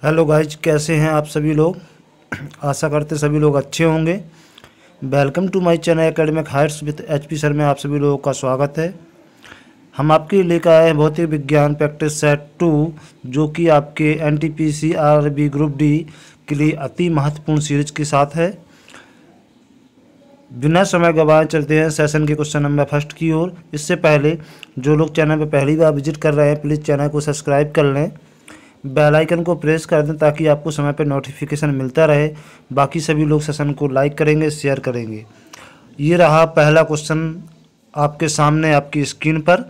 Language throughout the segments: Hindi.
हेलो गाइज, कैसे हैं आप सभी लोग। आशा करते सभी लोग अच्छे होंगे। Welcome to my channel academic heights with HP sir में आप सभी लोगों का स्वागत है। हम आपके लिए लेकर आए हैं भौतिक विज्ञान प्रैक्टिस सेट 2, जो कि आपके एनटीपीसी आरआरबी ग्रुप डी के लिए अति महत्वपूर्ण सीरीज के साथ है। बिना समय गवाए चलते हैं सेशन के क्वेश्चन नंबर फर्स्ट की ओर। इससे पहले जो लोग चैनल पर पहली बार विजिट कर रहे हैं, प्लीज़ चैनल को सब्सक्राइब कर लें, बेल आइकन को प्रेस कर दें ताकि आपको समय पर नोटिफिकेशन मिलता रहे। बाकी सभी लोग सेशन को लाइक करेंगे, शेयर करेंगे। ये रहा पहला क्वेश्चन आपके सामने आपकी स्क्रीन पर।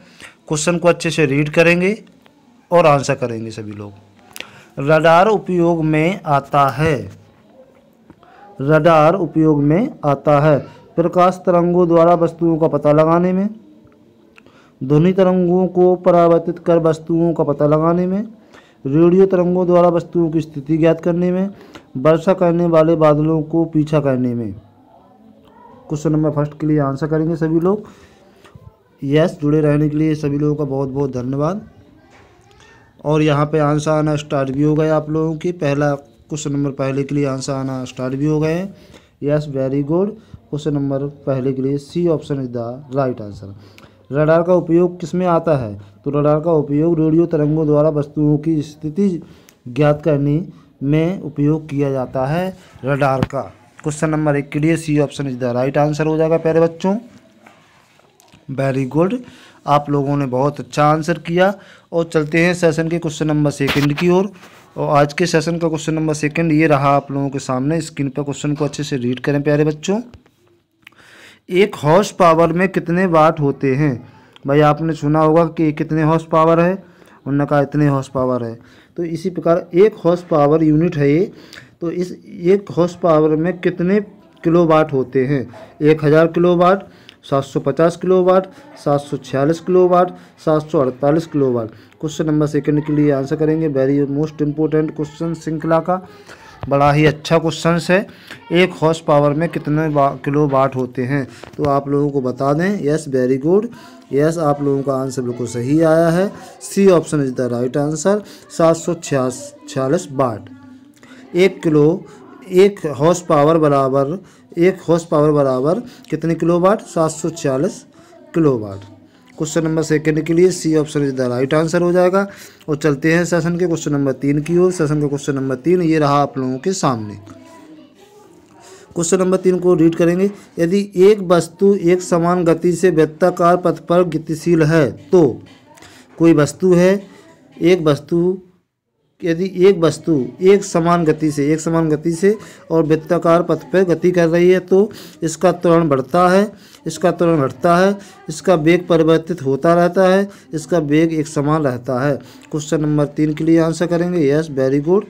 क्वेश्चन को अच्छे से रीड करेंगे और आंसर करेंगे सभी लोग। रडार उपयोग में आता है। रडार उपयोग में आता है प्रकाश तरंगों द्वारा वस्तुओं का पता लगाने में, ध्वनि तरंगों को परावर्तित कर वस्तुओं का पता लगाने में, रेडियो तरंगों द्वारा वस्तुओं की स्थिति ज्ञात करने में, वर्षा करने वाले बादलों को पीछा करने में। क्वेश्चन नंबर फर्स्ट के लिए आंसर करेंगे सभी लोग। यस, जुड़े रहने के लिए सभी लोगों का बहुत बहुत धन्यवाद। और यहाँ पे आंसर आना स्टार्ट भी हो गया आप लोगों की। पहला क्वेश्चन नंबर पहले के लिए आंसर आना स्टार्ट भी हो गए हैं। Yes, very good. Question number पहले के लिए C option is the right answer. Radar का उपयोग किस में आता है? तो रडार का उपयोग रेडियो तरंगों द्वारा वस्तुओं की स्थिति ज्ञात करने में उपयोग किया जाता है रडार का। क्वेश्चन नंबर 1 के लिए C option is the right answer हो जाएगा प्यारे बच्चों। वेरी गुड, आप लोगों ने बहुत अच्छा आंसर किया। और चलते हैं सेशन के क्वेश्चन नंबर सेकंड की ओर। और आज के सेशन का क्वेश्चन नंबर सेकंड ये रहा आप लोगों के सामने स्क्रीन पर। क्वेश्चन को अच्छे से रीड करें प्यारे बच्चों। एक हॉर्स पावर में कितने वाट होते हैं? भाई आपने सुना होगा कि कितने हॉर्स पावर है, उन्होंने कहा इतने हॉर्स पावर है। तो इसी प्रकार एक हॉर्स पावर यूनिट है ये। तो इस एक हॉर्स पावर में कितने किलोवाट होते हैं? 1000 kilowatt, 750 kilowatt, 746 kilowatt, 748 kilowatt. Question number second के लिए आंसर करेंगे। वेरी मोस्ट इम्पोर्टेंट क्वेश्चन श्रृंखला का, बड़ा ही अच्छा क्वेश्चन है। एक हॉर्स पावर में कितने किलोवाट होते हैं? तो आप लोगों को बता दें। Yes, very good. यस, आप लोगों का आंसर बिल्कुल सही आया है। C option is the right answer. 746 watt. एक हॉर्स पावर बराबर कितने kilowatt? 746 kilowatt. Question number second के लिए C option is the right answer हो जाएगा। और चलते हैं सेशन के क्वेश्चन नंबर 3 की ओर। सेशन का क्वेश्चन नंबर 3 ये रहा आप लोगों के सामने। क्वेश्चन नंबर 3 को रीड करेंगे। यदि एक वस्तु एक समान गति से वृत्ताकार पथ पर गतिशील है तो कोई वस्तु है, यदि एक वस्तु एक समान गति से और वृत्ताकार पथ पर गति कर रही है तो इसका त्वरण बढ़ता है, इसका त्वरण घटता है, इसका वेग परिवर्तित होता रहता है, इसका वेग एक समान रहता है। क्वेश्चन नंबर 3 के लिए आंसर करेंगे। Yes, very good.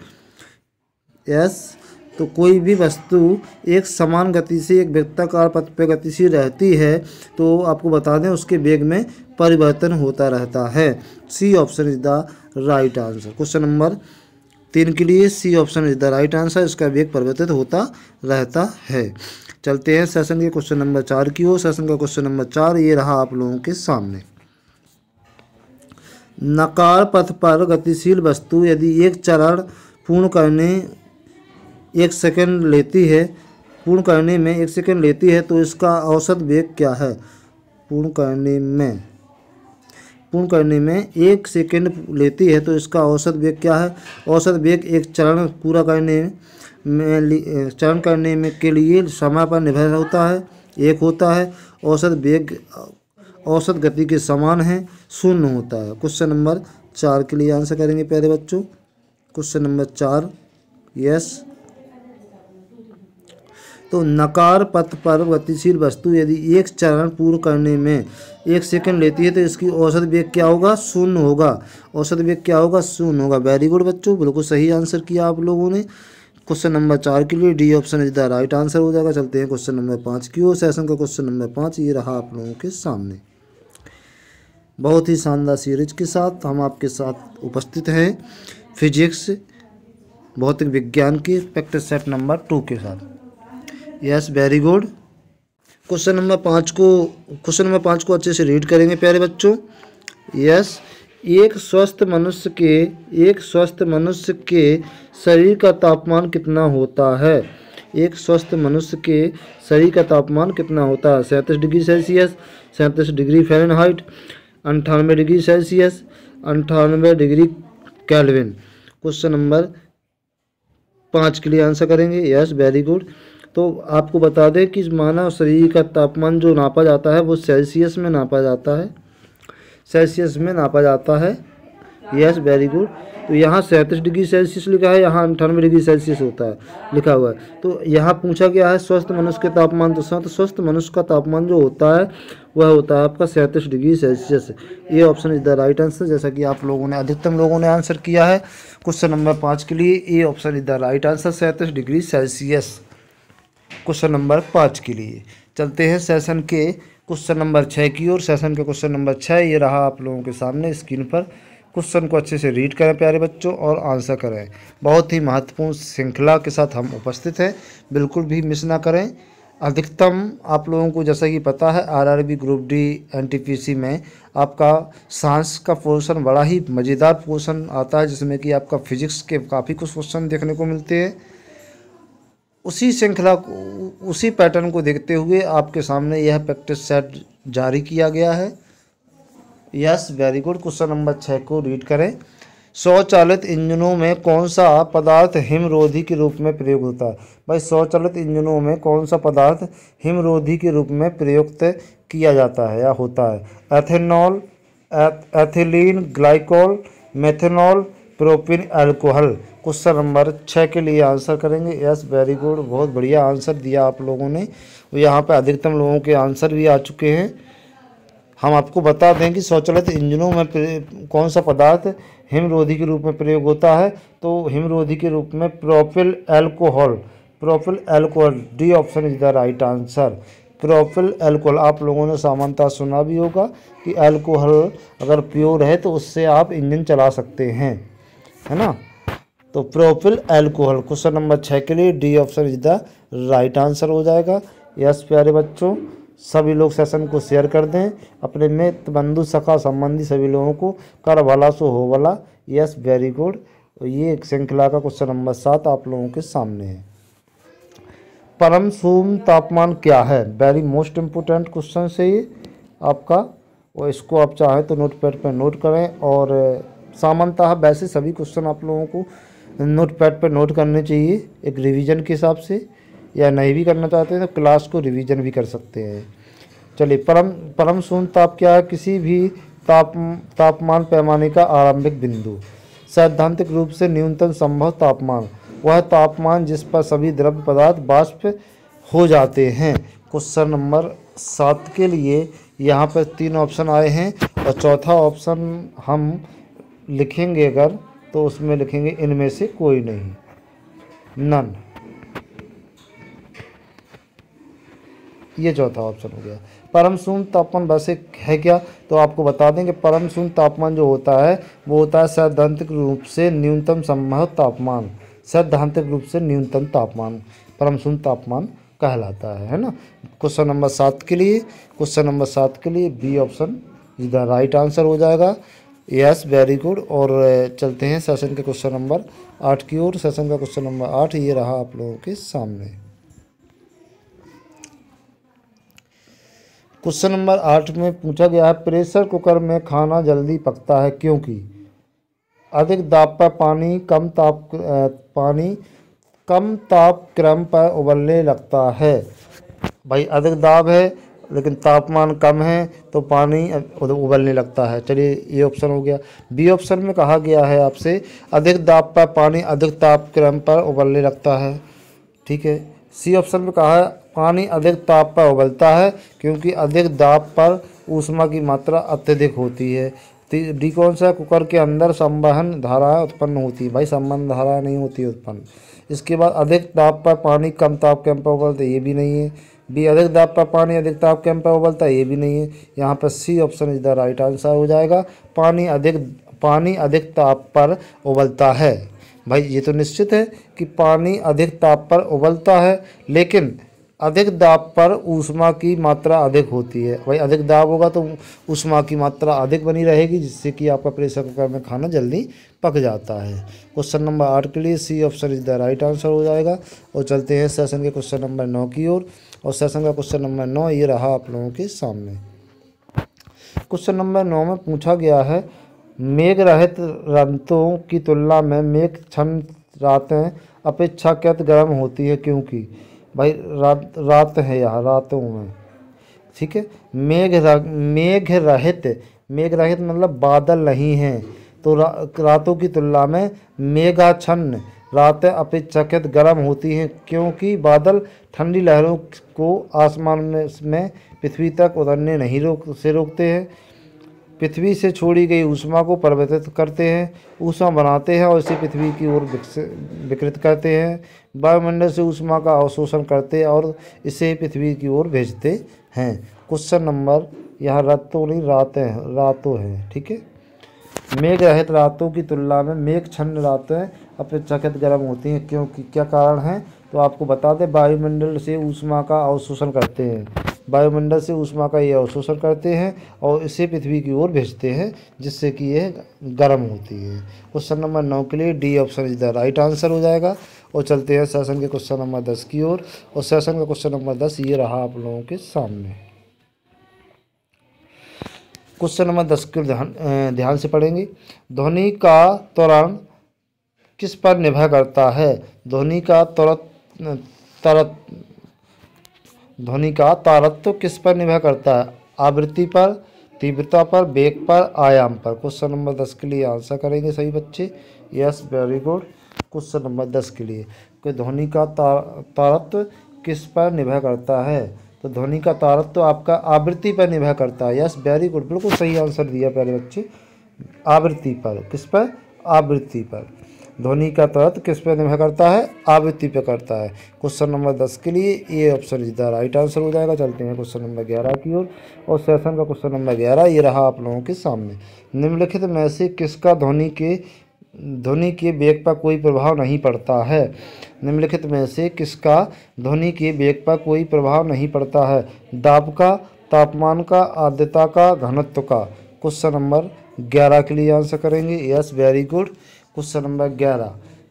यस, तो कोई भी वस्तु एक समान गति से एक वृत्ताकार पथ पर गतिशील रहती है तो आपको बता दें उसके वेग में परिवर्तन होता रहता है। C option is the right answer. Question number 3 के लिए C option is the right answer. इसका वेग परिवर्तित होता रहता है। चलते हैं सेशन के क्वेश्चन नंबर 4 की ओर। सेशन का क्वेश्चन नंबर 4 ये रहा आप लोगों के सामने। नकार पथ पर गतिशील वस्तु यदि एक चरण पूर्ण करने में 1 सेकंड लेती है तो इसका औसत वेग क्या है? पूर्ण करने में 1 सेकंड लेती है तो इसका औसत वेग क्या है? औसत वेग एक चरण पूरा करने में के लिए समय पर निर्भर होता है, 1 होता है। औसत वेग औसत गति के समान है, 0 होता है। क्वेश्चन नंबर 4 के लिए आंसर करेंगे प्यारे बच्चों। Question number 4। यस, तो नकार पथ पर गतिशील वस्तु यदि एक चरण पूर्ण करने में 1 सेकंड लेती है तो इसकी औसत वेग क्या होगा? 0 होगा। औसत वेग क्या होगा? 0 होगा। वेरी गुड बच्चों, बिल्कुल सही आंसर किया आप लोगों ने। क्वेश्चन नंबर 4 के लिए D option is the right answer हो जाएगा। चलते हैं क्वेश्चन नंबर 5 की ओर। सेशन का क्वेश्चन नंबर 5 ये रहा आप लोगों के सामने। बहुत ही शानदार सीरीज के साथ हम आपके साथ उपस्थित हैं फिजिक्स भौतिक विज्ञान की प्रैक्टिस सेट नंबर 2 के साथ। Yes, very good. Question number 5 को अच्छे से रीड करेंगे प्यारे बच्चों। यस, एक स्वस्थ मनुष्य के शरीर का तापमान कितना होता है? एक स्वस्थ मनुष्य के शरीर का तापमान कितना होता है? 37 degree Celsius, 37 degree Fahrenheit, 98 degree Celsius, 98 degree kelvin. Question number 5 के लिए आंसर करेंगे। Yes, very good. तो आपको बता दें कि मानव शरीर का तापमान जो नापा जाता है वो सेल्सियस में नापा जाता है, सेल्सियस में नापा जाता है। Yes, very good. तो यहाँ 37 डिग्री सेल्सियस लिखा है, यहाँ 98 डिग्री सेल्सियस होता है लिखा हुआ है। तो यहाँ पूछा गया है स्वस्थ मनुष्य के तापमान, तो स्वस्थ मनुष्य का तापमान जो होता है वह होता है आपका 37 डिग्री सेल्सियस। ये option is the right answer, जैसा कि आप लोगों ने अधिकतम लोगों ने आंसर किया है क्वेश्चन नंबर 5 के लिए। ये option is the right answer, 37 degree Celsius question number 5 के लिए। चलते हैं सेशन के क्वेश्चन नंबर 6 की ओर। सेशन के क्वेश्चन नंबर 6 ये रहा आप लोगों के सामने स्क्रीन पर। क्वेश्चन को अच्छे से रीड करें प्यारे बच्चों और आंसर करें। बहुत ही महत्वपूर्ण श्रृंखला के साथ हम उपस्थित हैं, बिल्कुल भी मिस ना करें। अधिकतम आप लोगों को जैसा कि पता है आरआरबी ग्रुप डी एनटीपीसी में आपका साइंस का पोर्शन बड़ा ही मज़ेदार पोर्शन आता है, जिसमें कि आपका फिजिक्स के काफ़ी कुछ क्वेश्चन देखने को मिलते हैं। उसी श्रृंखला को, उसी पैटर्न को देखते हुए आपके सामने यह प्रैक्टिस सेट जारी किया गया है। Yes, very good. Question number 6 को रीड करें। स्वचालित इंजनों में कौन सा पदार्थ हिमरोधी के रूप में प्रयोग होता है? भाई स्वचालित इंजनों में कौन सा पदार्थ हिमरोधी के रूप में प्रयुक्त किया जाता है या होता है? Ethanol, ethylene glycol, methanol, propyne alcohol. Question number 6 के लिए आंसर करेंगे। यस, वेरी गुड, बहुत बढ़िया आंसर दिया आप लोगों ने। यहाँ पे अधिकतम लोगों के आंसर भी आ चुके हैं। हम आपको बता दें कि स्वचालित इंजनों में कौन सा पदार्थ हिमरोधी के रूप में प्रयोग होता है, तो हिमरोधी के रूप में propyl alcohol, propyl alcohol, D option is the right answer. Propyl alcohol, आप लोगों ने सामान्यतः सुना भी होगा कि अल्कोहल अगर प्योर है तो उससे आप इंजन चला सकते हैं, है ना। तो प्रोपिल अल्कोहल क्वेश्चन नंबर 6 के लिए D option is the right answer हो जाएगा। यस प्यारे बच्चों, सभी लोग सेशन को शेयर कर दें अपने मित्र बंधु सखा संबंधी सभी लोगों को। कर भला सो हो भला। Yes, very good. ये एक श्रृंखला का क्वेश्चन नंबर 7 आप लोगों के सामने है। परम शून्य तापमान क्या है? वेरी मोस्ट इम्पोर्टेंट क्वेश्चन है ये आपका, और इसको आप चाहें तो नोटपैड पर नोट करें। और सामान्यतः वैसे सभी क्वेश्चन आप लोगों को नोटपैड पर नोट करने चाहिए एक रिवीजन के हिसाब से, या नहीं भी करना चाहते हैं तो क्लास को रिवीजन भी कर सकते हैं। चलिए, परम शून्य ताप क्या है? किसी भी तापमान पैमाने का आरंभिक बिंदु। सैद्धांतिक रूप से न्यूनतम संभव तापमान, वह तापमान जिस पर सभी द्रव्य पदार्थ वाष्प हो जाते हैं। क्वेश्चन नंबर 7 के लिए यहाँ पर 3 ऑप्शन आए हैं और चौथा ऑप्शन हम लिखेंगे अगर तो उसमें लिखेंगे इनमें से कोई नहीं, नन। ये चौथा ऑप्शन हो गया। परम शून्य तापमान वैसे है क्या, तो आपको बता दें कि परम शून्य तापमान जो होता है वो होता है सैद्धांतिक रूप से न्यूनतम संभव तापमान। सैद्धांतिक रूप से न्यूनतम तापमान परम शून्य तापमान कहलाता है ना। क्वेश्चन नंबर 7 के लिए B option is the right answer हो जाएगा। Yes, very good. और चलते हैं सेशन के क्वेश्चन नंबर 8 की ओर। सेशन का क्वेश्चन नंबर 8 ये रहा आप लोगों के सामने। क्वेश्चन नंबर 8 में पूछा गया है प्रेशर कुकर में खाना जल्दी पकता है क्योंकि अधिक दाब पर पानी कम ताप क्रम पर उबलने लगता है। भाई अधिक दाब है लेकिन तापमान कम है तो पानी उबलने लगता है। चलिए, ये ऑप्शन हो गया। बी ऑप्शन में कहा गया है आपसे अधिक दाब पर पानी अधिक ताप क्रम पर उबलने लगता है, ठीक है। सी ऑप्शन में कहा है पानी अधिक ताप पर उबलता है क्योंकि अधिक दाब पर ऊष्मा की मात्रा अत्यधिक होती है। डी कौन सा? कुकर के अंदर संवहन धाराएं उत्पन्न होती है। भाई संवहन धाराएं नहीं होती उत्पन्न। इसके बाद अधिक दाब पर पानी कम ताप क्रम पर उबलता है, ये भी नहीं है। बी अधिक दाब पर पानी अधिक ताप क्रम पर उबलता है, ये भी नहीं है। यहाँ पर C option is the right answer हो जाएगा। पानी अधिक ताप पर उबलता है। भाई ये तो निश्चित है कि पानी अधिक ताप पर उबलता है, लेकिन अधिक दाब पर ऊष्मा की मात्रा अधिक होती है। भाई अधिक दाब होगा तो ऊष्मा की मात्रा अधिक बनी रहेगी, जिससे कि आपका प्रेशर कुकर में खाना जल्दी पक जाता है। क्वेश्चन नंबर 8 के लिए C option is the right answer हो जाएगा। और चलते हैं सेशन के क्वेश्चन नंबर 9 की ओर। और सेशन का क्वेश्चन नंबर 9 ये रहा आप लोगों के सामने। क्वेश्चन नंबर 9 में पूछा गया है, मेघ रहित रातों की तुलना में मेघ छन्न रातें अपेक्षाकृत गर्म होती है, क्योंकि भाई रात है यहाँ रातों में, ठीक है। मेघ रहित, मेघ रहित मतलब बादल नहीं हैं, तो रातों की तुलना में मेघाच्छन्न रातें अपेक्षाकृत गर्म होती हैं, क्योंकि बादल ठंडी लहरों को आसमान में पृथ्वी तक उतरने नहीं रोकते हैं। पृथ्वी से छोड़ी गई ऊष्मा को परिवर्तित करते हैं, ऊष्मा बनाते हैं और इसे पृथ्वी की ओर विकृत करते हैं। वायुमंडल से ऊष्मा का अवशोषण करते हैं और इसे पृथ्वी की ओर भेजते हैं। क्वेश्चन नंबर यहाँ रातों नहीं रातों है, ठीक है। मेघ रहित रातों की तुलना में मेघ छन्न रातें अपेक्षाकृत गर्म होती हैं, क्योंकि क्या कारण है तो आपको बता दें, वायुमंडल से ऊष्मा का अवशोषण करते हैं। वायुमंडल से ऊष्मा का ये अवशोषण करते हैं और इसे पृथ्वी की ओर भेजते हैं, जिससे कि यह गर्म होती है। क्वेश्चन नंबर 9 के लिए D option is the right answer हो जाएगा। और चलते हैं सेशन के क्वेश्चन नंबर 10 की ओर। और सेशन का क्वेश्चन नंबर 10 ये रहा आप लोगों के सामने। क्वेश्चन नंबर 10 को ध्यान से पढ़ेंगे। ध्वनि का त्वरण किस पर निर्भर करता है? ध्वनि का तारत्व किस पर निर्भर करता है? आवृत्ति पर, तीव्रता पर, वेग पर, आयाम पर। क्वेश्चन नंबर 10 के लिए आंसर करेंगे सभी बच्चे। Yes, very good. Question number 10 के लिए कि ध्वनि का तारत्व किस पर निर्भर करता है? तो ध्वनि का तारत्व आपका आवृत्ति पर निर्भर करता है। यस, वेरी गुड, बिल्कुल सही आंसर दिया प्यारे बच्चे। आवृत्ति पर, किस पर? आवृत्ति पर। ध्वनि का तारत्व किस पर निर्भर करता है? आवृत्ति पर करता है। क्वेश्चन नंबर 10 के लिए ये option is the right answer हो जाएगा। चलते हैं क्वेश्चन नंबर 11 की ओर। और सेशन का क्वेश्चन नंबर 11 ये रहा आप लोगों के सामने। निम्नलिखित में से किसका ध्वनि के वेग पर कोई प्रभाव नहीं पड़ता है? निम्नलिखित में से किसका ध्वनि के वेग पर कोई प्रभाव नहीं पड़ता है? दाब का, तापमान का, आर्द्रता का, घनत्व का। क्वेश्चन नंबर 11 के लिए आंसर करेंगे। Yes, very good. Question number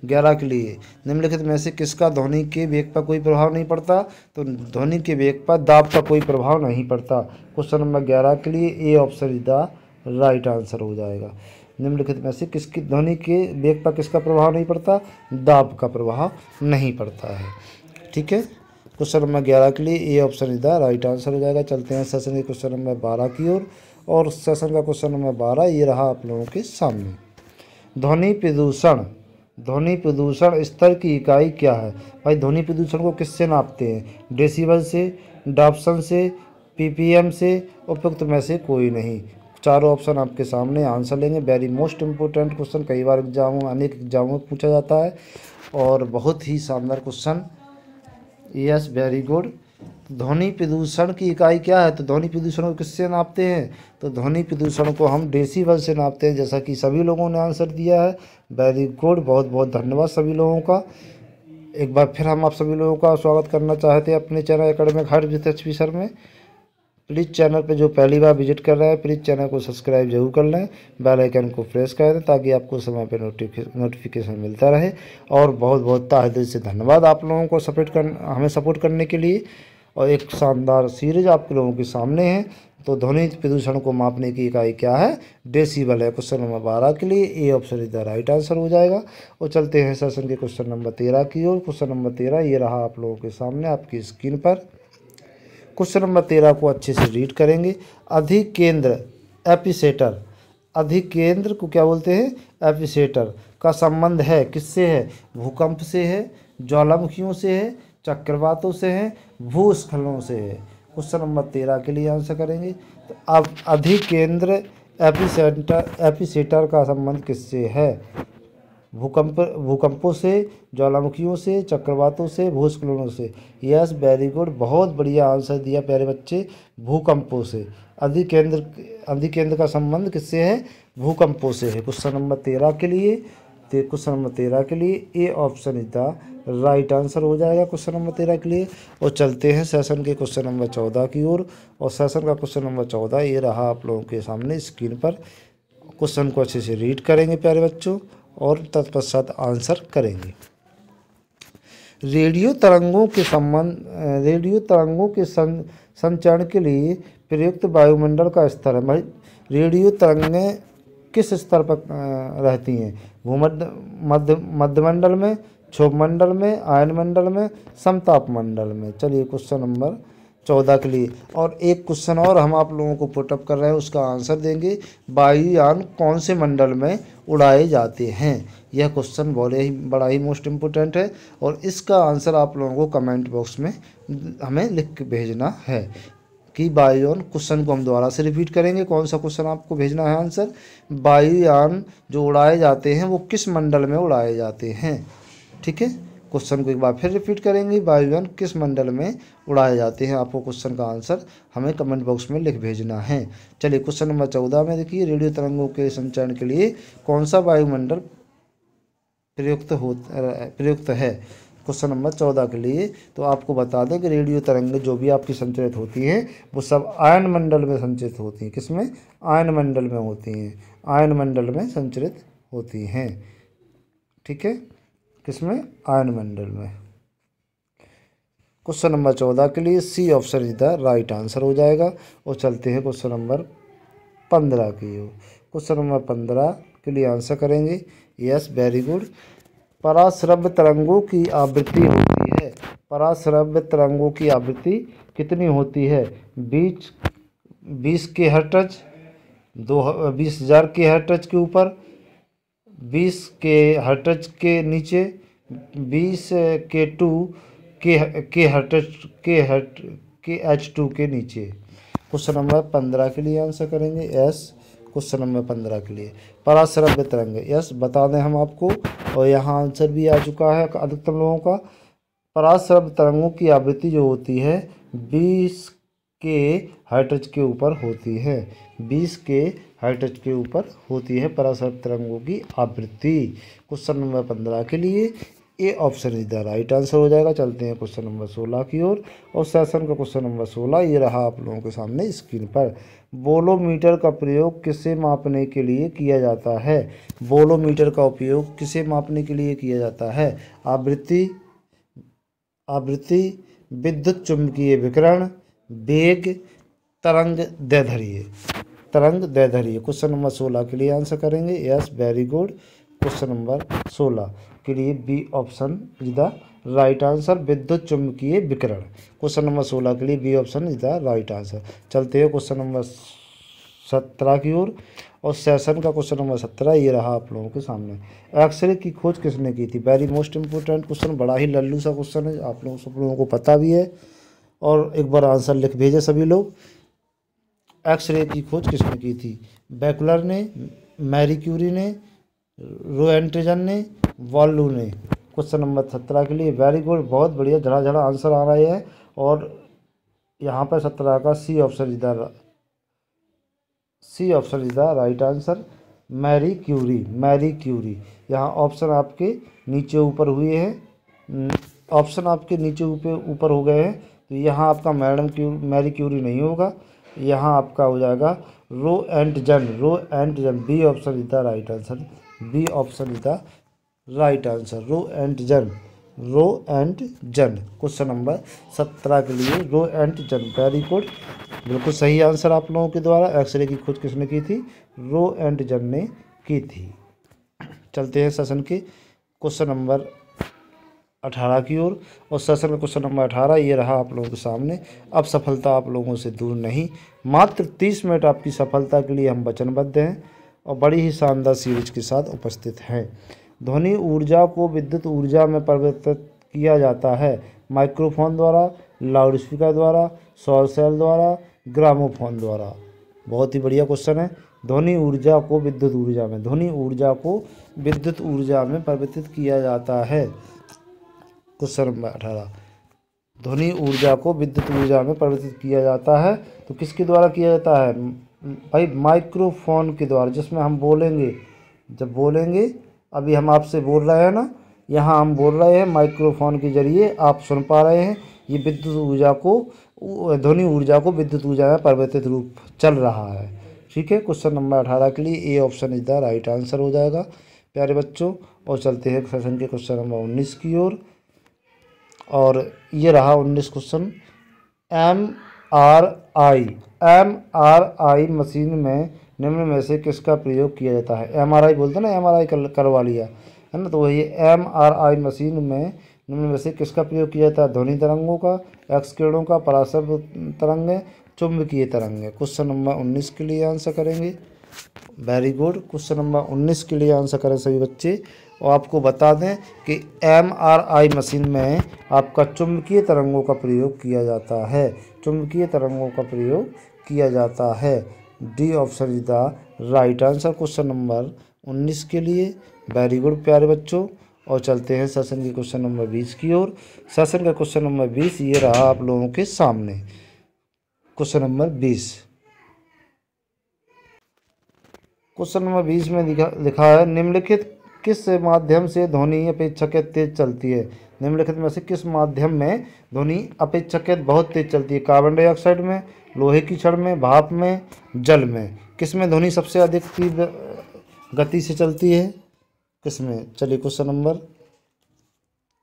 11 के लिए निम्नलिखित में से किसका ध्वनि के वेग पर कोई प्रभाव नहीं पड़ता? तो ध्वनि के वेग पर दाब का कोई प्रभाव नहीं पड़ता। क्वेश्चन नंबर 11 के लिए A option is the right answer हो जाएगा। निम्नलिखित में से किसकी ध्वनि के वेग पर किसका प्रभाव नहीं पड़ता? दाब का प्रभाव नहीं पड़ता है, ठीक है। क्वेश्चन नंबर 11 के लिए A option is the right answer हो जाएगा। चलते हैं सेशन के क्वेश्चन नंबर 12 की ओर। और सेशन का क्वेश्चन नंबर 12 ये रहा आप लोगों के सामने। ध्वनि प्रदूषण स्तर की इकाई क्या है? भाई ध्वनि प्रदूषण को किससे नापते हैं? डेसिबल से, डाप्सन से, पीपीएम से, उपयुक्त में से कोई नहीं। चारों ऑप्शन आपके सामने, आंसर लेंगे। वेरी मोस्ट इम्पोर्टेंट क्वेश्चन, कई बार अनेक एग्जामों में पूछा जाता है और बहुत ही शानदार क्वेश्चन। Yes, very good. ध्वनि प्रदूषण की इकाई क्या है? तो ध्वनि प्रदूषण को किससे नापते हैं? तो ध्वनि प्रदूषण को हम डेसिबल से नापते हैं, जैसा कि सभी लोगों ने आंसर दिया है। वेरी गुड, बहुत बहुत धन्यवाद सभी लोगों का। एक बार फिर हम आप सभी लोगों का स्वागत करना चाहते हैं अपने channel academic height with HP sir में। प्लीज़ चैनल पर जो पहली बार विजिट कर रहे हैं, प्लीज़ चैनल को सब्सक्राइब जरूर कर लें, बेल आइकन को प्रेस कर दें, ताकि आपको समय पर नोटिफिकेशन मिलता रहे। और बहुत बहुत तहे दिल से धन्यवाद आप लोगों को हमें सपोर्ट करने के लिए। और एक शानदार सीरीज आपके लोगों के सामने है। तो ध्वनि प्रदूषण को मापने की इकाई क्या है? डेसिबल है। क्वेश्चन नंबर 12 के लिए A option is the right answer हो जाएगा। और चलते हैं सेशन के क्वेश्चन नंबर 13 की ओर। क्वेश्चन नंबर 13 ये रहा आप लोगों के सामने आपकी स्क्रीन पर। क्वेश्चन नंबर 13 को अच्छे से रीड करेंगे। अधिकेंद्र एपिसेटर, अधिकेंद्र को क्या बोलते हैं? एपिसेटर का संबंध है किससे है? भूकंप से है, ज्वालामुखियों से है, चक्रवातों से है, भूस्खलनों से है। क्वेश्चन नंबर 13 के लिए आंसर करेंगे। तो अब अधिकेंद्र एपिसेटर का संबंध किससे है? भूकंपों से, ज्वालामुखियों से, चक्रवातों से, भूस्खलनों से। यस, वेरी गुड, बहुत बढ़िया आंसर दिया प्यारे बच्चे। भूकंपों से। अधिकेंद्र का संबंध किससे है? भूकंपों से है। क्वेश्चन नंबर 13 के लिए क्वेश्चन नंबर 13 के लिए A option is the right answer हो जाएगा क्वेश्चन नंबर 13 के लिए। और चलते हैं सेशन के क्वेश्चन नंबर 14 की ओर। और सेशन का क्वेश्चन नंबर 14 ये रहा आप लोगों के सामने स्क्रीन पर। क्वेश्चन को अच्छे से रीड करेंगे प्यारे बच्चों और तत्पश्चात आंसर करेंगे। रेडियो तरंगों के संचरण के लिए प्रयुक्त वायुमंडल का स्तर है। भाई रेडियो तरंगें किस स्तर पर रहती हैं? भूमध्य मध्यमंडल में, क्षोभमंडल में, आयनमंडल में, समताप मंडल में। चलिए क्वेश्चन नंबर 14 के लिए और एक क्वेश्चन और हम आप लोगों को पुटअप कर रहे हैं, उसका आंसर देंगे। वायुयान कौन से मंडल में उड़ाए जाते हैं? यह क्वेश्चन बड़ा ही मोस्ट इम्पोर्टेंट है और इसका आंसर आप लोगों को कमेंट बॉक्स में हमें लिख के भेजना है कि वायुयान। क्वेश्चन को हम दोबारा से रिपीट करेंगे। कौन सा क्वेश्चन आपको भेजना है आंसर? वायुयान जो उड़ाए जाते हैं वो किस मंडल में उड़ाए जाते हैं? ठीक है, क्वेश्चन को एक बार फिर रिपीट करेंगे। वायुयान किस मंडल में उड़ाए जाते हैं? आपको क्वेश्चन का आंसर हमें कमेंट बॉक्स में लिख भेजना है। चलिए क्वेश्चन नंबर 14 में देखिए, रेडियो तरंगों के संचरण के लिए कौन सा वायुमंडल प्रयुक्त है? क्वेश्चन नंबर 14 के लिए तो आपको बता दें कि रेडियो तरंगें जो भी आपकी संचरित होती हैं वो सब आयन मंडल में संचरित होती हैं। किसमें? आयन मंडल में होती हैं। आयन मंडल में संचरित होती हैं। ठीक है, किसमें? आयन मंडल में। क्वेश्चन नंबर 14 के लिए C option is the right answer हो जाएगा। और चलते हैं क्वेश्चन नंबर 15 की ओर। क्वेश्चन नंबर 15 के लिए आंसर करेंगे। Yes, very good. पराश्रव्य तरंगों की आवृत्ति होती है। पराश्रव्य तरंगों की आवृत्ति कितनी होती है? 20 के हर्ट्ज, 20,000 के हर्ट्ज के ऊपर, 20 के हर्ट्ज के नीचे, 20 के 2 के हर्ट्ज के H2 के नीचे। क्वेश्चन नंबर 15 के लिए आंसर करेंगे। यस, क्वेश्चन नंबर 15 के लिए पराश्रव्य तरंग। यस, बता दें हम आपको और यहाँ आंसर भी आ चुका है अधिकतम लोगों का। पराश्रव्य तरंगों की आवृत्ति जो होती है 20 के हर्ट्ज के ऊपर होती है। 20 के हर्ट्ज के ऊपर होती है पराश्रव्य तरंगों की आवृत्ति। क्वेश्चन नंबर 15 के लिए A option is the right answer हो जाएगा। चलते हैं क्वेश्चन नंबर 16 की ओर। और सेशन का क्वेश्चन नंबर 16 ये रहा आप लोगों के सामने स्क्रीन पर। बोलोमीटर का प्रयोग किसे मापने के लिए किया जाता है? बोलोमीटर का उपयोग किसे मापने के लिए किया जाता है? आवृत्ति, विद्युत चुम्बकीय विकिरण, वेग, तरंग दैर्ध्य। क्वेश्चन नंबर 16 के लिए आंसर करेंगे। Yes, very good. Question number 16 के लिए B option is the right answer, विद्युत चुम्बकीय विकिरण। क्वेश्चन नंबर 16 के लिए B option is the right answer. चलते हैं क्वेश्चन नंबर 17 की ओर। और सेशन का क्वेश्चन नंबर 17 ये रहा आप लोगों के सामने। एक्सरे की खोज किसने की थी? वेरी मोस्ट इंपोर्टेंट क्वेश्चन, बड़ा ही लल्लू सा क्वेश्चन है, आप लोगों सब लोगों को पता भी है। और एक बार आंसर लिख भेजे सभी लोग। एक्सरे की खोज किसने की थी? बेकुलर ने, मैरी क्यूरी ने, रोएंटजन ने, वॉल्लू ने। क्वेश्चन नंबर 17 के लिए वेरी गुड, बहुत बढ़िया, झड़ा आंसर आ रहे हैं। और यहाँ पर 17 का C option is the right answer, Marie Curie. यहाँ ऑप्शन आपके नीचे ऊपर हुए हैं, ऑप्शन आपके नीचे ऊपर हो गए हैं। तो यहाँ आपका मैरी क्यूरी नहीं होगा, यहाँ आपका हो जाएगा Roentgen. B option is the right answer, B option is the right answer, Roentgen. Question number 17 के लिए रोएंटजन, वेरी गुड, बिल्कुल सही आंसर आप लोगों के द्वारा। एक्सरे की खोज किसने की थी? रोएंटजन ने की थी। चलते हैं सेशन के क्वेश्चन नंबर 18 की ओर। और सेशन का क्वेश्चन नंबर 18 ये रहा आप लोगों के सामने। अब सफलता आप लोगों से दूर नहीं, मात्र 30 मिनट आपकी सफलता के लिए हम वचनबद्ध हैं और बड़ी ही शानदार सीरीज के साथ उपस्थित हैं। ध्वनि ऊर्जा को विद्युत ऊर्जा में परिवर्तित किया जाता है माइक्रोफोन द्वारा, लाउडस्पीकर द्वारा, सौर सेल द्वारा, ग्रामोफोन द्वारा। बहुत ही बढ़िया क्वेश्चन है। ध्वनि ऊर्जा को विद्युत ऊर्जा में परिवर्तित किया जाता है। क्वेश्चन नंबर 18, ध्वनि ऊर्जा को विद्युत ऊर्जा में परिवर्तित किया जाता है तो किसके द्वारा किया जाता है? भाई माइक्रोफोन के द्वारा, जिसमें हम बोलेंगे, जब बोलेंगे अभी हम आपसे बोल रहे हैं ना, यहाँ हम बोल रहे हैं माइक्रोफोन के जरिए, आप सुन पा रहे हैं। ये विद्युत ऊर्जा को, ध्वनि ऊर्जा को विद्युत ऊर्जा में परिवर्तित रूप चल रहा है। ठीक है, क्वेश्चन नंबर 18 के लिए A option is the right answer हो जाएगा प्यारे बच्चों। और चलते हैं सेशन के क्वेश्चन नंबर 19 की ओर। और ये रहा 19 question. M R I machine में निम्न में से किसका प्रयोग किया जाता है? MRI बोलते हैं ना, MRI करवा लिया है ना, तो वही MRI मशीन में निम्न में से किसका प्रयोग किया जाता है? ध्वनि तरंगों का, एक्स किरणों का, परासर तरंगे, चुंबकीय तरंगे। क्वेश्चन नंबर 19 के लिए आंसर करेंगे। वेरी गुड, क्वेश्चन नंबर 19 के लिए आंसर करें सभी बच्चे। और आपको बता दें कि MRI मशीन में आपका चुंबकीय तरंगों का प्रयोग किया जाता है, चुंबकीय तरंगों का प्रयोग किया जाता है। D option is the right answer question number 19 के लिए। वेरी गुड प्यारे बच्चों। और चलते हैं सेशन के क्वेश्चन नंबर 20 की ओर। सेशन का क्वेश्चन नंबर 20 ये रहा आप लोगों के सामने। क्वेश्चन नंबर 20, क्वेश्चन नंबर 20 में लिखा है निम्नलिखित किस माध्यम से ध्वनि अपेक्षाकृत तेज चलती है? निम्नलिखित में से किस माध्यम में ध्वनि अपेक्षाकृत बहुत तेज चलती है? कार्बन डाइऑक्साइड में, लोहे की छड़ में, भाप में, जल में। किस में ध्वनि सबसे अधिक तीव्र गति से चलती है? किस में? चलिए क्वेश्चन नंबर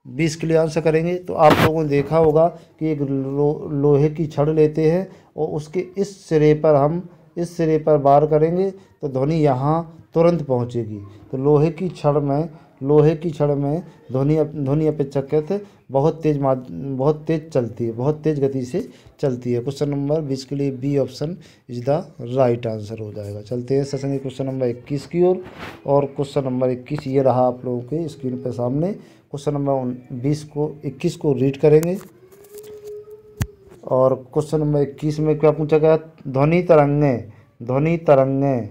20 के लिए आंसर करेंगे। तो आप लोगों ने देखा होगा कि एक लोहे की छड़ लेते हैं और उसके इस सिरे पर हम इस सिरे पर वार करेंगे तो ध्वनि यहाँ तुरंत पहुँचेगी। तो लोहे की छड़ में ध्वनि अपेक्षाकृत बहुत तेज चलती है, बहुत तेज गति से चलती है। क्वेश्चन नंबर 20 के लिए B option is the right answer हो जाएगा। चलते हैं सेशन के क्वेश्चन नंबर 21 की ओर। और क्वेश्चन नंबर 21 ये रहा आप लोगों के स्क्रीन पर सामने। क्वेश्चन नंबर 21 को रीड करेंगे। और क्वेश्चन नंबर 21 में क्या पूछा गया? ध्वनि तरंगें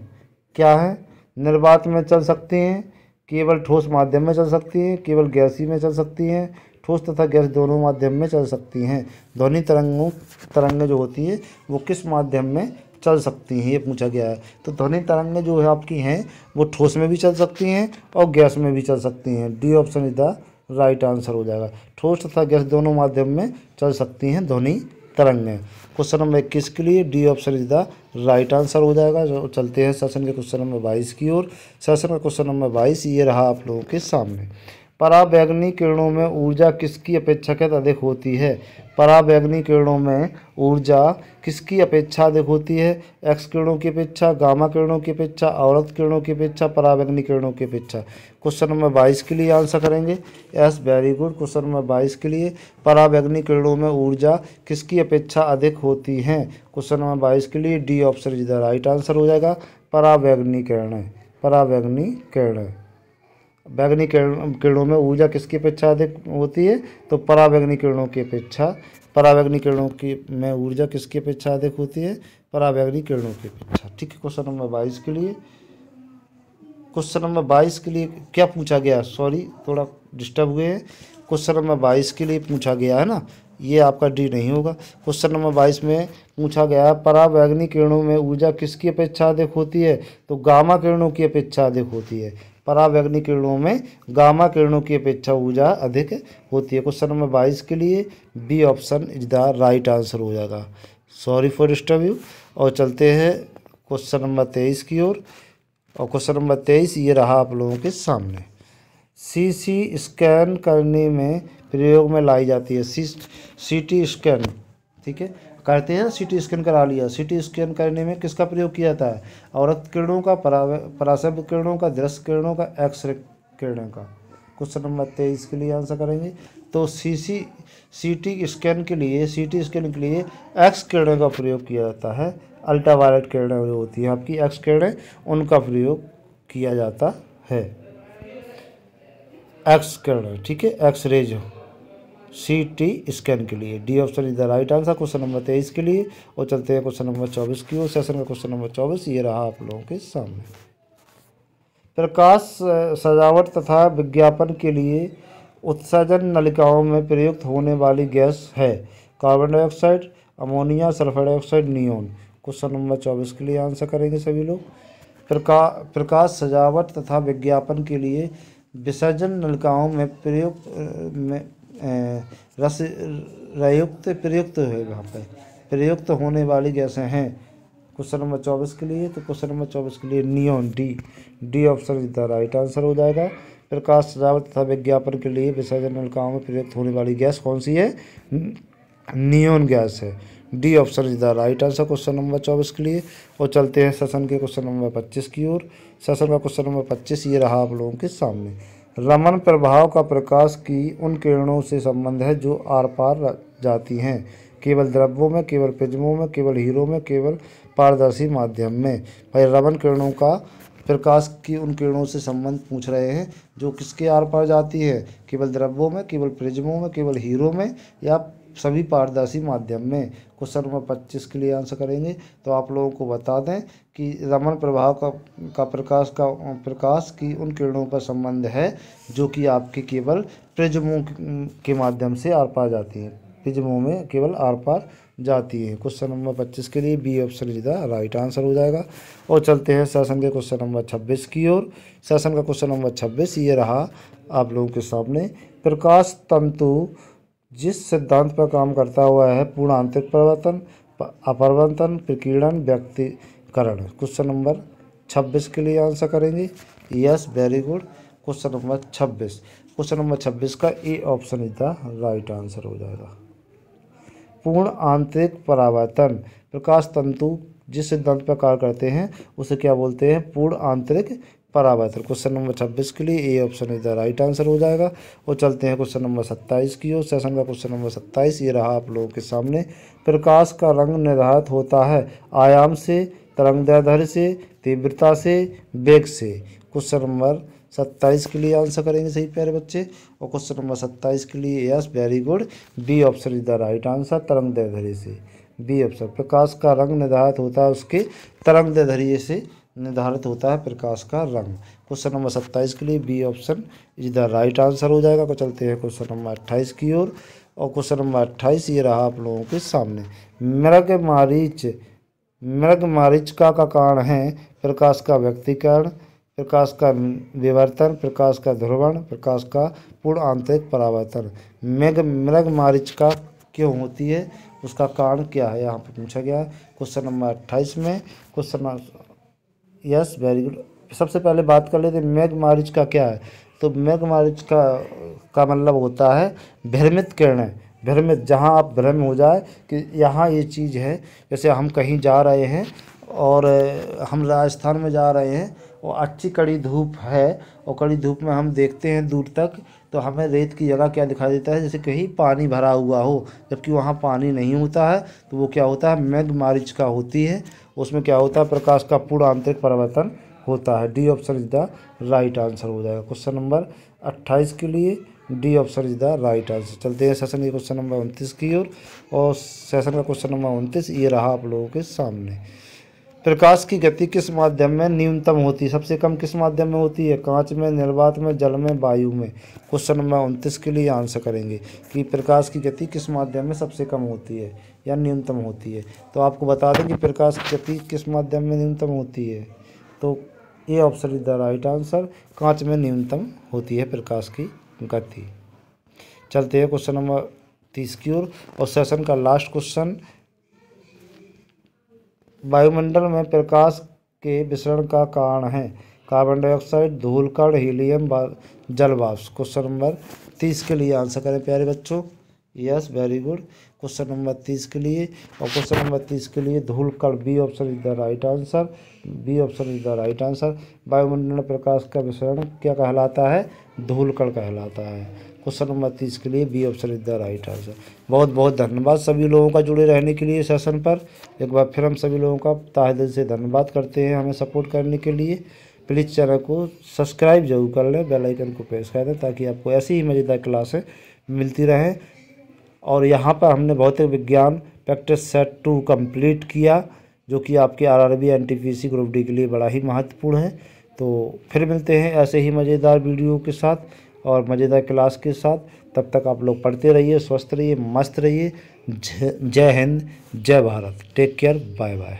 क्या है? निर्वात में चल सकती हैं, केवल ठोस माध्यम में चल सकती हैं, केवल गैसीय में चल सकती हैं, ठोस तथा गैस दोनों माध्यम में चल सकती हैं। ध्वनि तरंगें जो होती है वो किस माध्यम में चल सकती हैं, ये पूछा गया है। तो ध्वनि तरंगें जो है आपकी हैं वो ठोस में भी चल सकती हैं और गैस में भी चल सकती हैं। D option is the right answer हो जाएगा। ठोस तथा गैस दोनों माध्यम में चल सकती हैं ध्वनि तरंगें। क्वेश्चन नंबर 21 के लिए D option is the right answer हो जाएगा। जो चलते हैं सेशन के क्वेश्चन नंबर 22 की ओर। सेशन का क्वेश्चन नंबर 22 ये रहा आप लोगों के सामने। पराबैंगनी किरणों में ऊर्जा किसकी अपेक्षाकृत अधिक होती है? पराबैंगनी किरणों में ऊर्जा किसकी अपेक्षा अधिक होती है? एक्स किरणों की अपेक्षा, गामा किरणों की अपेक्षा, अवरक्त किरणों की अपेक्षा, पराबैंगनी किरणों की अपेक्षा। क्वेश्चन नंबर 22 के लिए आंसर करेंगे। Yes, very good. Question number 22 के लिए पराबैंगनी किरणों में ऊर्जा किसकी अपेक्षा अधिक होती है? क्वेश्चन नंबर 22 के लिए D option is the right answer हो जाएगा। पराबैंगनी किरणें बैगनी किरणों में ऊर्जा किसकी अपेक्षा अधिक होती है? तो पराबैंगनी किरणों की अपेक्षा। पराबैंगनी किरणों की में ऊर्जा किसकी अपेक्षा अधिक होती है? पराबैंगनी किरणों की अपेक्षा। ठीक है, क्वेश्चन नंबर 22 के लिए। क्वेश्चन नंबर 22 के लिए क्या पूछा गया? सॉरी, थोड़ा डिस्टर्ब हुए हैं। क्वेश्चन नंबर 22 के लिए पूछा गया है ना, ये आपका डी नहीं होगा। क्वेश्चन नंबर 22 में पूछा गया पराबैंगनी किरणों में ऊर्जा किसकी अपेक्षा अधिक होती है? तो गामा किरणों की अपेक्षा अधिक होती है। पराबैंगनी किरणों में गामा किरणों की अपेक्षा ऊर्जा अधिक होती है। क्वेश्चन नंबर 22 के लिए B option is the right answer हो जाएगा। Sorry for disturb you. और चलते हैं क्वेश्चन नंबर 23 की ओर। और क्वेश्चन नंबर 23 ये रहा आप लोगों के सामने। CT स्कैन करने में प्रयोग में लाई जाती है। CT स्कैन, ठीक है, करते हैं। CT स्कैन करा लिया। CT स्कैन करने में किसका प्रयोग किया जाता है? अवरक्त किरणों का, परासर किरणों का, दृश्य किरणों का, एक्सरे किरणों का। क्वेश्चन नंबर 23 के लिए आंसर करेंगे। तो CT स्कैन के लिए एक्स किरणों का प्रयोग किया जाता है। अल्ट्रावायलेट किरणें जो होती हैं आपकी, एक्स किरणें, उनका प्रयोग किया जाता है। एक्स किरणें, ठीक है, एक्स रेज CT स्कैन के लिए। D option is the right answer question number 23 के लिए। और चलते हैं क्वेश्चन नंबर 24 की ओर। सेशन का क्वेश्चन नंबर 24 ये रहा आप लोगों के सामने। प्रकाश सजावट तथा विज्ञापन के लिए उत्सर्जन नलिकाओं में प्रयुक्त होने वाली गैस है। Carbon dioxide, ammonia, sulphur dioxide, neon. Question number 24 के लिए आंसर करेंगे सभी लोग। प्रकाश सजावट तथा विज्ञापन के लिए विसर्जन नलिकाओं में प्रयुक्त है, वहाँ पे प्रयुक्त होने वाली गैसें हैं। क्वेश्चन नंबर 24 के लिए, तो क्वेश्चन नंबर 24 के लिए neon, D option is the right answer हो जाएगा। प्रकाश सजावट तथा विज्ञापन के लिए विसर्जन नलिकाओं में प्रयुक्त होने वाली गैस कौन सी है? नियॉन गैस है। D option is the right answer question number 24 के लिए। और चलते हैं सेशन के क्वेश्चन नंबर 25 की ओर। सेशन का क्वेश्चन नंबर 25 ये रहा आप लोगों के सामने। रमन प्रभाव का प्रकाश की उन किरणों से संबंध है जो आर पार जाती हैं, केवल द्रव्यों में, केवल प्रिज्मों में, केवल हीरों में, केवल पारदर्शी माध्यम में। भाई रमन किरणों का प्रकाश की उन किरणों से संबंध पूछ रहे हैं जो किसके आर पार जाती है? केवल द्रव्यों में, केवल प्रिज्मों में, केवल हीरो में, या सभी पारदर्शी माध्यम में। क्वेश्चन नंबर 25 के लिए आंसर करेंगे। तो आप लोगों को बता दें कि रमन प्रभाव का प्रकाश की उन किरणों पर संबंध है जो कि आपके केवल प्रिज्मों के माध्यम से आर पार जाती हैं, प्रिज्मों में केवल आर पार जाती है। क्वेश्चन नंबर 25 के लिए B option is the right answer हो जाएगा। और चलते हैं सेशन के क्वेश्चन नंबर 26 की ओर। सेशन का क्वेश्चन नंबर 26 ये रहा आप लोगों के सामने। प्रकाश तंतु जिस सिद्धांत पर काम करता हुआ है, पूर्ण आंतरिक परिवर्तन, अपवर्तन, प्रकीर्णन, व्यक्तीकरण। क्वेश्चन नंबर 26 के लिए आंसर करेंगे। Yes, very good. Question number 26, question number 26 का A option is the right answer हो जाएगा। पूर्ण आंतरिक परावर्तन, प्रकाश तंतु जिस सिद्धांत पर कार्य करते हैं उसे क्या बोलते हैं? पूर्ण आंतरिक परावर्तन। क्वेश्चन नंबर 26 के लिए A option is the right answer हो जाएगा। और चलते हैं क्वेश्चन नंबर 27 की ओर। सेशन का क्वेश्चन नंबर 27 ये रहा आप लोगों के सामने। प्रकाश का रंग निर्धारित होता है आयाम से, तरंगदैर्ध्य से, तीव्रता से, वेग से। क्वेश्चन नंबर 27 के लिए आंसर करेंगे सही प्यारे बच्चे। और क्वेश्चन नंबर 27 के लिए yes, very good, B option is the right answer, तरंगदैर्ध्य से। बी ऑप्शन, प्रकाश का रंग निर्धारित होता है उसके तरंगदैर्ध्य से निर्धारित होता है प्रकाश का रंग। क्वेश्चन नंबर 27 के लिए B option is the right answer हो जाएगा। तो चलते हैं क्वेश्चन नंबर 28 की ओर। और क्वेश्चन नंबर 28 ये रहा आप लोगों के सामने। मृगमरीचिका का कारण है प्रकाश का व्यक्तीकरण, प्रकाश का विवर्तन, प्रकाश का ध्रुवण, प्रकाश का पूर्ण आंतरिक परावर्तन। मृगमरीचिका क्यों होती है, उसका कारण क्या है, यहाँ पर पूछा गया है क्वेश्चन नंबर 28 में। Question yes, very good. सबसे पहले बात कर लेते हैं मेघमारीचिका क्या है। तो मेघमारीचिका का मतलब होता है भ्रमित किरणें। भ्रमित, जहाँ आप भ्रम हो जाए कि यहाँ ये चीज़ है। जैसे हम कहीं जा रहे हैं और हम राजस्थान में जा रहे हैं और अच्छी कड़ी धूप है और कड़ी धूप में हम देखते हैं दूर तक, तो हमें रेत की जगह क्या दिखाई देता है? जैसे कहीं पानी भरा हुआ हो, जबकि वहाँ पानी नहीं होता है। तो वो क्या होता है? मेघमारीचिका होती है। उसमें क्या होता है? प्रकाश का पूर्ण आंतरिक परावर्तन होता है। D option is the right answer हो जाएगा। क्वेश्चन नंबर 28 के लिए D option is the right answer. चलते हैं सेशन के क्वेश्चन नंबर 29 की ओर। और सेशन का क्वेश्चन नंबर 29 ये रहा आप लोगों के सामने। प्रकाश की गति किस माध्यम में न्यूनतम होती है? सबसे कम किस माध्यम में होती है? कांच में, निर्वात में, जल में, वायु में। क्वेश्चन नंबर 29 के लिए आंसर करेंगे कि प्रकाश की गति किस माध्यम में सबसे कम होती है या न्यूनतम होती है। तो आपको बता दें कि प्रकाश की गति किस माध्यम में न्यूनतम होती है। तो A option is the right answer, कांच में न्यूनतम होती है प्रकाश की गति। चलते हैं क्वेश्चन नंबर 30 की ओर। और सेशन का लास्ट क्वेश्चन, वायुमंडल में प्रकाश के विसरण का कारण है कार्बन डाइऑक्साइड, धूल कण, हीलियम, जल वाष्प। क्वेश्चन नंबर 30 के लिए आंसर करें प्यारे बच्चों। Yes, very good. Question number 30 के लिए, और क्वेश्चन नंबर 30 के लिए धूल कण, B option is the right answer. B option is the right answer. वायुमंडल में प्रकाश का विसरण क्या कहलाता है? धूल कण कहलाता है। क्वेश्चन नंबर 30 के लिए B option is the right answer. बहुत बहुत धन्यवाद सभी लोगों का जुड़े रहने के लिए सेशन पर। एक बार फिर हम सभी लोगों का तहे दिल से धन्यवाद करते हैं हमें सपोर्ट करने के लिए। प्लीज़ चैनल को सब्सक्राइब जरूर कर लें, बेल आइकन को प्रेस कर दें ताकि आपको ऐसी ही मज़ेदार क्लासें मिलती रहें। और यहाँ पर हमने भौतिक विज्ञान प्रैक्टिस सेट 2 कंप्लीट किया, जो कि आपके आरआरबी एनटीपीसी ग्रुप डी के लिए बड़ा ही महत्वपूर्ण है। तो फिर मिलते हैं ऐसे ही मज़ेदार वीडियो के साथ और मज़ेदार क्लास के साथ। तब तक आप लोग पढ़ते रहिए, स्वस्थ रहिए, मस्त रहिए। जय हिंद, जय Bharat. Take care, bye bye.